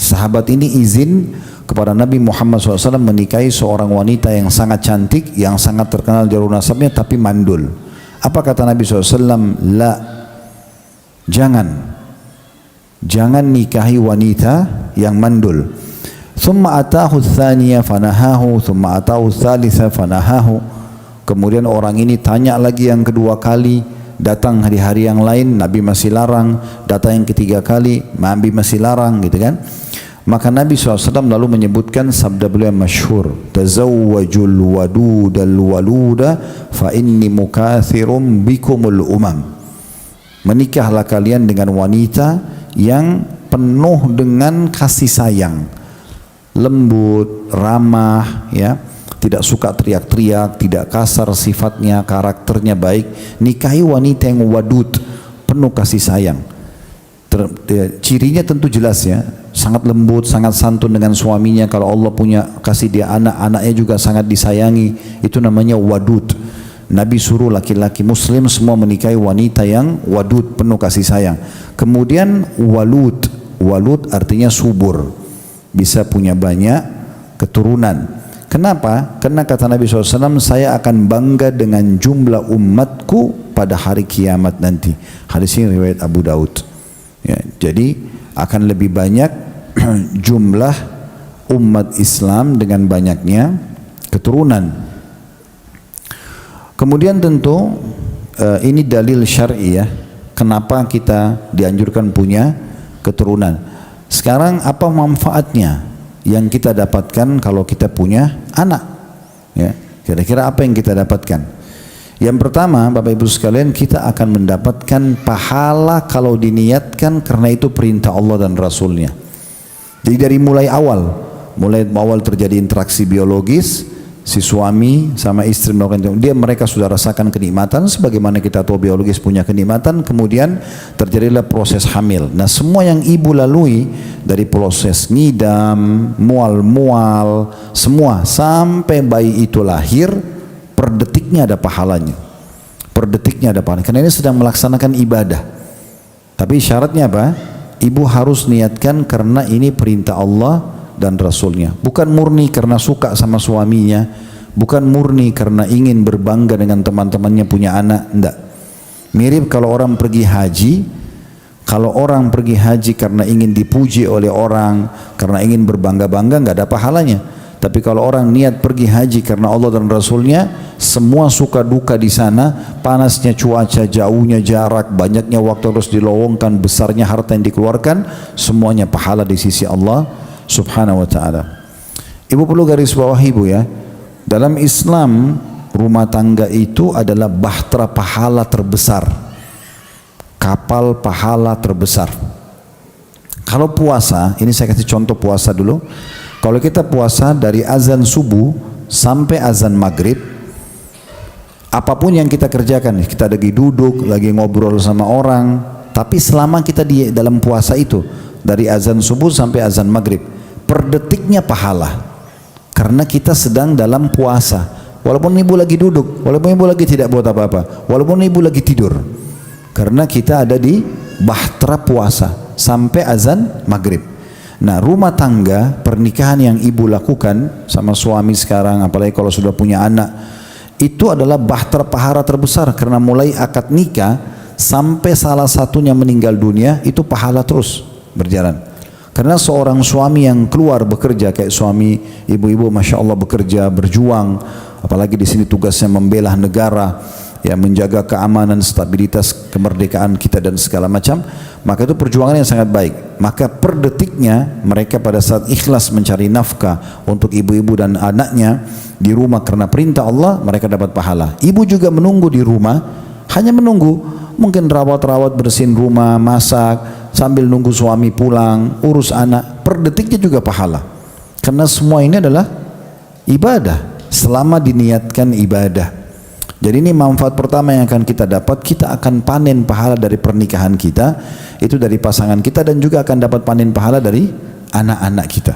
Sahabat ini izin kepada Nabi Muhammad SAW menikahi seorang wanita yang sangat cantik, yang sangat terkenal jalur nasabnya, tapi mandul. Apa kata Nabi SAW? La, jangan nikahi wanita yang mandul. Thumma atahu tsaniya fanahahu, thumma atahu tsalitsa fanahahu. Kemudian orang ini tanya lagi yang kedua kali, datang di hari yang lain, Nabi masih larang. Datang yang ketiga kali, Nabi masih larang, gitu kan. Maka Nabi SAW lalu menyebutkan sabda beliau yang masyhur, tazawwajul wadudal waluda fa inni mukathirum bikumul umam. Menikahlah kalian dengan wanita yang penuh dengan kasih sayang, lembut, ramah, ya, tidak suka teriak-teriak, tidak kasar sifatnya, karakternya baik. Nikahi wanita yang wadud, penuh kasih sayang. Cirinya tentu jelas ya, sangat lembut, sangat santun dengan suaminya. Kalau Allah punya kasih dia anak, anaknya juga sangat disayangi. Itu namanya wadud. Nabi suruh laki-laki muslim semua menikahi wanita yang wadud, penuh kasih sayang. Kemudian walud, walud artinya subur, bisa punya banyak keturunan. Kenapa? Karena kata Nabi SAW, saya akan bangga dengan jumlah umatku pada hari kiamat nanti. Hadis ini riwayat Abu Daud. Ya, jadi akan lebih banyak jumlah umat Islam dengan banyaknya keturunan. Kemudian tentu ini dalil syar'i ya, kenapa kita dianjurkan punya keturunan. Sekarang apa manfaatnya yang kita dapatkan kalau kita punya anak? Ya, kira-kira apa yang kita dapatkan? Yang pertama, Bapak Ibu sekalian, kita akan mendapatkan pahala kalau diniatkan karena itu perintah Allah dan Rasulnya. Jadi dari mulai awal terjadi interaksi biologis, si suami sama istri melakukan itu, mereka sudah rasakan kenikmatan sebagaimana kita tahu biologis punya kenikmatan. Kemudian terjadilah proses hamil. Nah, semua yang ibu lalui dari proses ngidam, mual semua sampai bayi itu lahir, per detiknya ada pahalanya. Per detiknya ada pahalanya. Karena ini sedang melaksanakan ibadah. Tapi syaratnya apa? Ibu harus niatkan karena ini perintah Allah dan Rasulnya. Bukan murni karena suka sama suaminya, bukan murni karena ingin berbangga dengan teman-temannya punya anak, enggak. Mirip kalau orang pergi haji. Kalau orang pergi haji karena ingin dipuji oleh orang, karena ingin berbangga-bangga, enggak ada pahalanya. Tapi kalau orang niat pergi haji karena Allah dan Rasulnya, semua suka duka di sana, panasnya cuaca, jauhnya jarak, banyaknya waktu harus dilowongkan, besarnya harta yang dikeluarkan, semuanya pahala di sisi Allah Subhanahu wa ta'ala. Ibu perlu garis bawah ibu ya, dalam Islam rumah tangga itu adalah bahtera pahala terbesar, kapal pahala terbesar. Kalau puasa, ini saya kasih contoh puasa dulu. Kalau kita puasa dari azan subuh sampai azan maghrib, apapun yang kita kerjakan, kita lagi duduk, lagi ngobrol sama orang, tapi selama kita di dalam puasa itu, dari azan subuh sampai azan maghrib, per detiknya pahala. Karena kita sedang dalam puasa. Walaupun ibu lagi duduk, walaupun ibu lagi tidak buat apa-apa, walaupun ibu lagi tidur. Karena kita ada di bahtera puasa sampai azan maghrib. Nah, rumah tangga, pernikahan yang ibu lakukan sama suami sekarang, apalagi kalau sudah punya anak, itu adalah bahtera pahala terbesar. Karena mulai akad nikah sampai salah satunya meninggal dunia, itu pahala terus berjalan. Karena seorang suami yang keluar bekerja, kayak suami ibu-ibu Masya Allah bekerja, berjuang, apalagi di sini tugasnya membela negara, ya, menjaga keamanan, stabilitas, kemerdekaan kita dan segala macam, maka itu perjuangan yang sangat baik. Maka per detiknya mereka pada saat ikhlas mencari nafkah untuk ibu-ibu dan anaknya di rumah karena perintah Allah, mereka dapat pahala. Ibu juga menunggu di rumah, hanya menunggu, mungkin rawat-rawat, bersihin rumah, masak, sambil nunggu suami pulang, urus anak, per detiknya juga pahala. Karena semua ini adalah ibadah, selama diniatkan ibadah. Jadi ini manfaat pertama yang akan kita dapat, kita akan panen pahala dari pernikahan kita, itu dari pasangan kita, dan juga akan dapat panen pahala dari anak-anak kita.